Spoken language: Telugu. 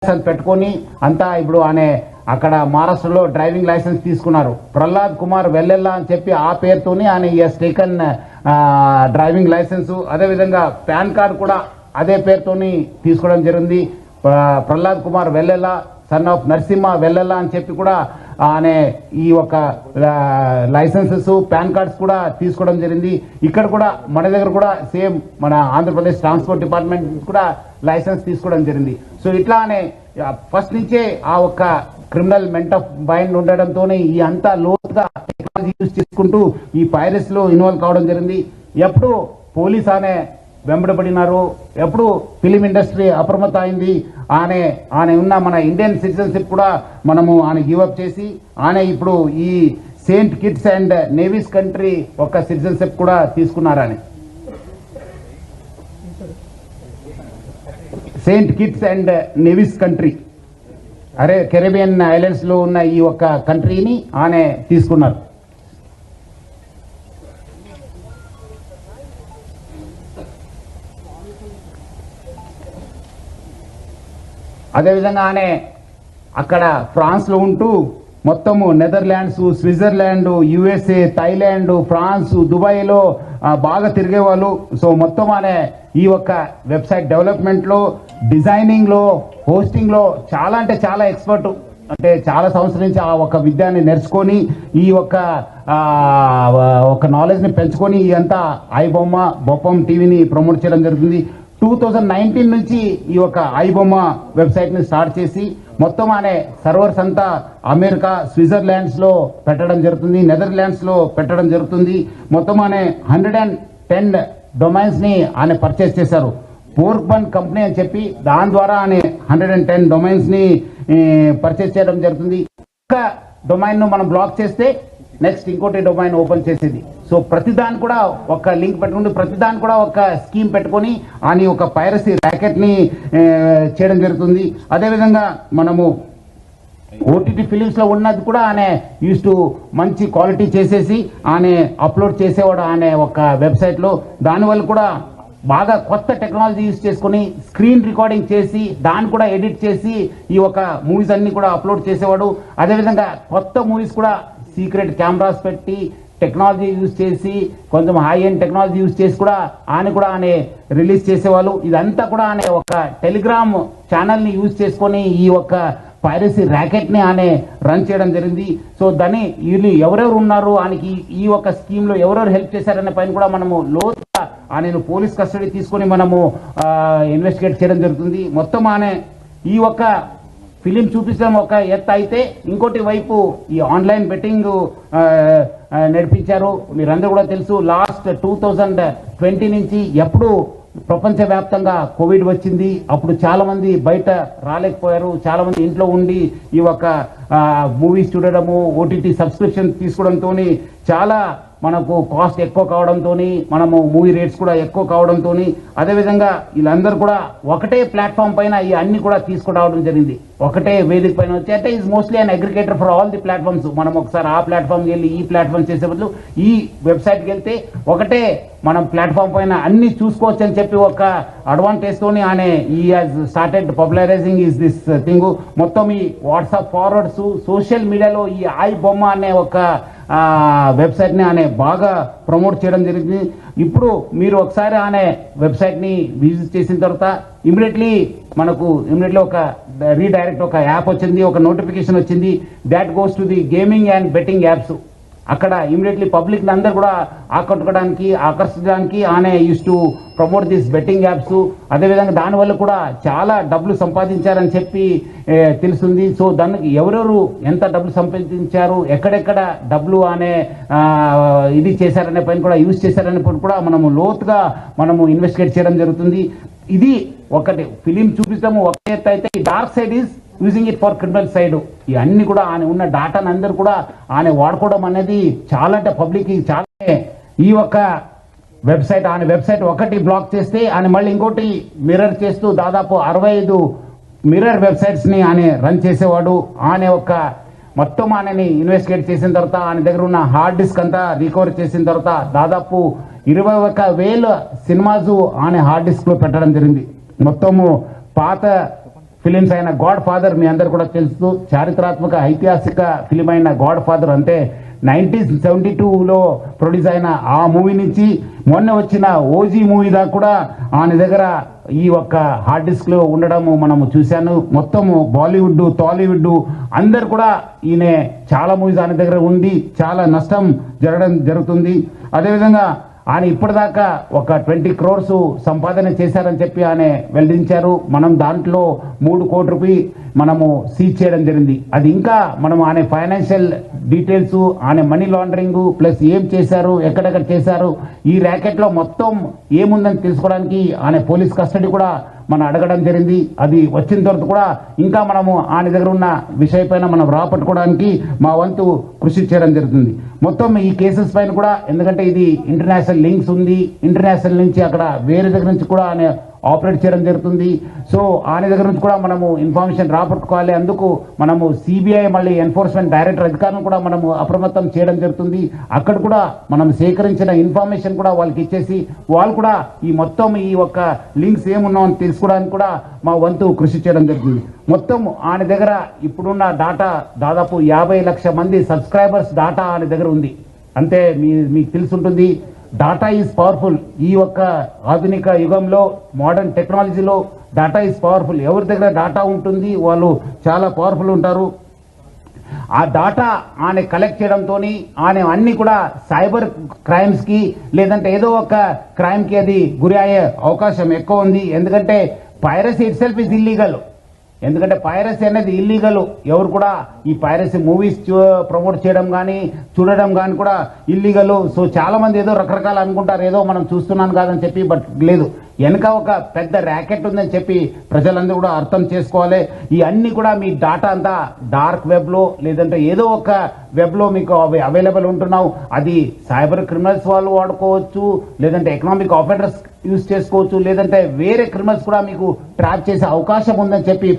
పెట్టుకొని అంతా ఇప్పుడు అనే అక్కడ మహారాష్ట్రలో డ్రైవింగ్ లైసెన్స్ తీసుకున్నారు. ప్రహ్లాద్ కుమార్ వెల్లెల్లా అని చెప్పి ఆ పేరుతోని ఆయన ఎస్ టేకన్ డ్రైవింగ్ లైసెన్స్. అదేవిధంగా పాన్ కార్డ్ కూడా అదే పేరుతోని తీసుకోవడం జరిగింది. ప్రహ్లాద్ కుమార్ వెల్లెల్లా సన్ ఆఫ్ నరసింహ వెల్లెల్లా అని చెప్పి కూడా అనే ఈ ఒక లైసెన్సెస్ పాన్ కార్డ్స్ కూడా తీసుకోవడం జరిగింది. ఇక్కడ కూడా మన దగ్గర కూడా సేమ్ మన ఆంధ్రప్రదేశ్ ట్రాన్స్పోర్ట్ డిపార్ట్మెంట్ కూడా లైసెన్స్ తీసుకోవడం జరిగింది. సో ఇట్లానే ఫస్ట్ నుంచే ఆ ఒక్క క్రిమినల్ మెంట్ ఆఫ్ మైండ్ ఉండడంతో ఈ అంతా లోతుగా టెక్నాలజీ యూజ్ చేసుకుంటూ ఈ పైరసీస్ లో ఇన్వాల్వ్ కావడం జరిగింది. ఎప్పుడు పోలీస్ అనే వెంబడబడినారు, ఎప్పుడు ఫిలిం ఇండస్ట్రీ అప్రమత్తం అయింది. ఆయన ఉన్న మన ఇండియన్ సిటిజన్షిప్ కూడా మనము ఆయన గివప్ చేసి ఆయన ఇప్పుడు ఈ Saint Kitts and navies country ఒక సిటిజన్షిప్ కూడా తీసుకున్నారని. Saint Kitts and navies country Caribbean islands లో ఉన్న ఈ ఒక్క కంట్రీని ఆయన తీసుకున్నారు. అదేవిధంగా ఆయన అక్కడ ఫ్రాన్స్ లో ఉంటూ మొత్తము Netherlands, Switzerland, USA, Thailand, France, దుబాయ్లో బాగా తిరిగేవాళ్ళు. సో మొత్తం ఆయన ఈ ఒక్క వెబ్సైట్ డెవలప్మెంట్ లో, డిజైనింగ్ లో, హోస్టింగ్ లో చాలా అంటే చాలా ఎక్స్పర్ట్. అంటే చాలా సంవత్సరం నుంచి ఆ ఒక విద్యాన్ని నేర్చుకొని ఈ ఒక నాలెడ్జ్ ని పెంచుకొని ఈ అంతా ఐబొమ్మ బొప్పం టీవీని ప్రమోట్ చేయడం జరుగుతుంది. 2019 నుంచి ఈ ఒక ఐబొమ్మ వెబ్సైట్ ని స్టార్ట్ చేసి మొత్తం అనే సర్వర్స్ అంతా అమెరికా, స్విట్జర్లాండ్స్ లో పెట్టడం జరుగుతుంది, నెదర్లాండ్స్ లో పెట్టడం జరుగుతుంది. మొత్తం అనే 110 డొమైన్స్ ని ఆయన పర్చేస్ చేశారు. పోర్క్బన్ కంపెనీ అని చెప్పి దాని ద్వారా ఆయన 110 డొమైన్స్ ని పర్చేస్ చేయడం జరుగుతుంది. ఒక డొమైన్ ను మనం బ్లాక్ చేస్తే నెక్స్ట్ ఇంకోటి డొమైన్ ఓపెన్ చేసేది. సో ప్రతిదాని కూడా ఒక లింక్ పెట్టుకుంటూ ప్రతిదాని కూడా ఒక స్కీమ్ పెట్టుకొని అని ఒక పైరసీ ర్యాకెట్ ని చేయడం జరుగుతుంది. అదేవిధంగా మనము ఓటీటీ ఫిలిమ్స్ లో ఉన్నది కూడా ఆయన యూస్ టు మంచి క్వాలిటీ చేసేసి ఆయన అప్లోడ్ చేసేవాడు ఆయన ఒక వెబ్సైట్ లో. దానివల్ల కూడా బాగా కొత్త టెక్నాలజీ యూజ్ చేసుకుని స్క్రీన్ రికార్డింగ్ చేసి దాన్ని కూడా ఎడిట్ చేసి ఈ ఒక మూవీస్ అన్ని కూడా అప్లోడ్ చేసేవాడు. అదేవిధంగా కొత్త మూవీస్ కూడా సీక్రెట్ కెమెరాస్ పెట్టి టెక్నాలజీ యూజ్ చేసి కొంచెం హై ఎండ్ టెక్నాలజీ యూజ్ చేసి కూడా ఆయన రిలీజ్ చేసేవాళ్ళు. ఇదంతా కూడా ఆయన ఒక టెలిగ్రామ్ ఛానల్ ని యూజ్ చేసుకొని ఈ ఒక పైరసీ ర్యాకెట్ ని ఆయన రన్ చేయడం జరిగింది. సో దాన్ని వీళ్ళు ఎవరెవరు ఉన్నారు, ఆయనకి ఈ ఒక స్కీమ్ లో ఎవరెవరు హెల్ప్ చేశారనే పైన కూడా మనము లోతుగా ఆయన పోలీస్ కస్టడీ తీసుకొని మనము ఇన్వెస్టిగేట్ చేయడం జరుగుతుంది. మొత్తం ఆయన ఈ ఒక ఫిలిం చూపించడం ఒక ఎత్తు అయితే ఇంకోటి వైపు ఈ ఆన్లైన్ బెట్టింగ్ నడిపించారు. మీరందరూ కూడా తెలుసు, లాస్ట్ 2020 నుంచి ఎప్పుడు ప్రపంచవ్యాప్తంగా కోవిడ్ వచ్చింది. అప్పుడు చాలా మంది బయట రాలేకపోయారు, చాలా మంది ఇంట్లో ఉండి ఈ ఒక మూవీస్ చూడడము, ఓటీటీ సబ్స్క్రిప్షన్ తీసుకోవడంతో చాలా మనకు కాస్ట్ ఎక్కువ కావడంతో మనము మూవీ రేట్స్ కూడా ఎక్కువ కావడంతో అదేవిధంగా వీళ్ళందరూ కూడా ఒకటే ప్లాట్ఫామ్ పైన ఈ అన్ని కూడా తీసుకురావడం జరిగింది. ఒకటే వేదిక పైన వచ్చి అంటే is mostly an aggregator for all the platforms. మనం ఒకసారి ఆ ప్లాట్ఫామ్కి వెళ్ళి ఈ ప్లాట్ఫామ్ చేసే బదులు ఈ వెబ్సైట్కి వెళ్తే ఒకటే మనం ప్లాట్ఫామ్ పైన అన్ని చూసుకోవచ్చు అని చెప్పి ఒక అడ్వాంటేజ్ తోని ఆయన ఈ has started popularising is this thing. మొత్తం ఈ వాట్సాప్ ఫార్వర్డ్స్, సోషల్ మీడియాలో ఈ ఐ బొమ్మ అనే ఒక వెబ్సైట్ ని ఆయన బాగా ప్రమోట్ చేయడం జరిగింది. ఇప్పుడు మీరు ఒకసారి ఆయన వెబ్సైట్ ని విజిట్ చేసిన తర్వాత ఇమీడియట్లీ ఒక రీడైరెక్ట్ ఒక యాప్ వచ్చింది, ఒక నోటిఫికేషన్ వచ్చింది. That goes to the gaming and betting apps. అక్కడ ఇమీడియట్లీ పబ్లిక్ అందరూ కూడా ఆకర్షించడానికి ఆయన use to promote this betting apps. అదేవిధంగా దానివల్ల కూడా చాలా డబ్బులు సంపాదించారని చెప్పి తెలుస్తుంది. సో దానికి ఎవరెవరు ఎంత డబ్బులు సంపాదించారు, ఎక్కడెక్కడ డబ్బులు అనే ఇది చేశారనే పైన కూడా యూజ్ చేశారనే పైన కూడా మనము లోతుగా ఇన్వెస్టిగేట్ చేయడం జరుగుతుంది. ఇది ఒకటి ఫిలిం చూపించడము ఒక ఎత్తు అయితే, ఈ dark side is using it for criminal side. ఇవన్నీ కూడా ఆయన ఉన్న డాటాను అందరూ కూడా ఆయన వాడుకోవడం అనేది చాలా అంటే పబ్లిక్ చాలా. ఈ ఒక ఆయన వెబ్సైట్ ఒకటి బ్లాక్ చేస్తే ఆయన మళ్ళీ ఇంకోటి మిర్రర్ చేస్తూ దాదాపు 65 మిర్రర్ వెబ్సైట్స్ ని ఆయన రన్ చేసేవాడు. ఆయన మొత్తం ఆయనని ఇన్వెస్టిగేట్ చేసిన తర్వాత ఆయన దగ్గర ఉన్న హార్డ్ డిస్క్ అంతా రికవర్ చేసిన తర్వాత దాదాపు 21,000 సినిమాస్ ఆయన హార్డ్ డిస్క్ లో పెట్టడం జరిగింది. మొత్తము పాత ఫిలిమ్స్ అయిన గాడ్ ఫాదర్ మీ అందరు కూడా తెలుసు, చారిత్రాత్మక ఐతిహాసిక ఫిలిం అయిన గాడ్ ఫాదర్ అంటే 1972లో ప్రొడ్యూస్ అయిన ఆ మూవీ నుంచి మొన్న వచ్చిన ఓజీ మూవీ దాకా కూడా ఆయన దగ్గర ఈ ఒక్క హార్డ్ డిస్క్ లో ఉండడము మనము చూశాను. మొత్తము బాలీవుడ్, టాలీవుడ్ అందరు కూడా ఈయన చాలా మూవీస్ ఆయన దగ్గర ఉంది, చాలా నష్టం జరుగుతుంది. అదేవిధంగా ఆయన ఇప్పటిదాకా ఒక 20 crores సంపాదన చేశారని చెప్పి ఆయన వెల్లడించారు. మనం దాంట్లో 3 కోట్ల రూపాయలు మనము సీజ్ చేయడం జరిగింది. అది ఇంకా మనం ఆయన ఫైనాన్షియల్ డీటెయిల్స్, ఆయన మనీ లాండరింగ్ ప్లస్ ఏం చేశారు, ఎక్కడెక్కడ చేశారు, ఈ ర్యాకెట్ లో మొత్తం ఏముందని తెలుసుకోవడానికి ఆయన పోలీస్ కస్టడీ కూడా మనం అడగడం జరిగింది. అది వచ్చిన తర్వాత కూడా ఇంకా మనము ఆయన దగ్గర ఉన్న విషయపైన మనం రాపట్టుకోవడానికి మా వంతు కృషి చేయడం జరుగుతుంది. మొత్తం ఈ కేసెస్ పైన కూడా, ఎందుకంటే ఇది ఇంటర్నేషనల్ లింక్స్ ఉంది, ఇంటర్నేషనల్ నుంచి అక్కడ వేరే దగ్గర నుంచి కూడా ఆయన ఆపరేట్ చేయడం జరుగుతుంది. సో ఆయన దగ్గర నుంచి కూడా మనము ఇన్ఫర్మేషన్ రాబట్టుకోవాలి. అందుకు మనము సిబిఐ మళ్ళీ ఎన్ఫోర్స్మెంట్ డైరెక్టర్ అధికారులను కూడా మనము అప్రమత్తం చేయడం జరుగుతుంది. అక్కడ కూడా మనం సేకరించిన ఇన్ఫర్మేషన్ కూడా వాళ్ళకి ఇచ్చేసి వాళ్ళు కూడా ఈ మొత్తం ఈ ఒక్క లింక్స్ ఏమున్నామని తెలుసుకోవడానికి కూడా మా వంతు కృషి చేయడం జరుగుతుంది. మొత్తం ఆయన దగ్గర ఇప్పుడున్న డాటా దాదాపు 50 లక్షల మంది సబ్స్క్రైబర్స్ డాటా ఆయన దగ్గర ఉంది. అంటే మీకు తెలుసుంటుంది, డాటా ఈజ్ పవర్ఫుల్. ఈ ఒక్క ఆధునిక యుగంలో, మోడర్న్ టెక్నాలజీలో డాటా ఈజ్ పవర్ఫుల్. ఎవరి దగ్గర డాటా ఉంటుంది వాళ్ళు చాలా పవర్ఫుల్ ఉంటారు. ఆ డాటా ఆయన కలెక్ట్ చేయడంతో ఆయన అన్ని కూడా సైబర్ క్రైమ్స్ కి లేదంటే ఏదో ఒక క్రైమ్ కి అది గురి అయ్యే అవకాశం ఎక్కువ ఉంది. ఎందుకంటే piracy it self is illegal. ఎందుకంటే పైరసీ అనేది ఇల్లీగల్. ఎవరు కూడా ఈ పైరసీ మూవీస్ ప్రమోట్ చేయడం కానీ చూడడం కానీ కూడా ఇల్లీగల్. సో చాలా మంది ఏదో రకరకాలు అనుకుంటారు, ఏదో మనం చూస్తున్నాను కాదని చెప్పి, బట్ లేదు, వెనక ఒక పెద్ద ర్యాకెట్ ఉందని చెప్పి ప్రజలందరూ కూడా అర్థం చేసుకోవాలి. ఈ అన్ని కూడా మీ డాటా అంతా డార్క్ వెబ్ లో లేదంటే ఏదో ఒక వెబ్ లో మీకు అవైలబుల్ ఉంటున్నావు. అది సైబర్ క్రిమినల్స్ వాళ్ళు వాడుకోవచ్చు, లేదంటే ఎకనామిక్ ఆఫెండర్స్ యూజ్ చేసుకోవచ్చు, లేదంటే వేరే క్రిమినల్స్ కూడా మీకు ట్రాప్ చేసే అవకాశం ఉందని చెప్పి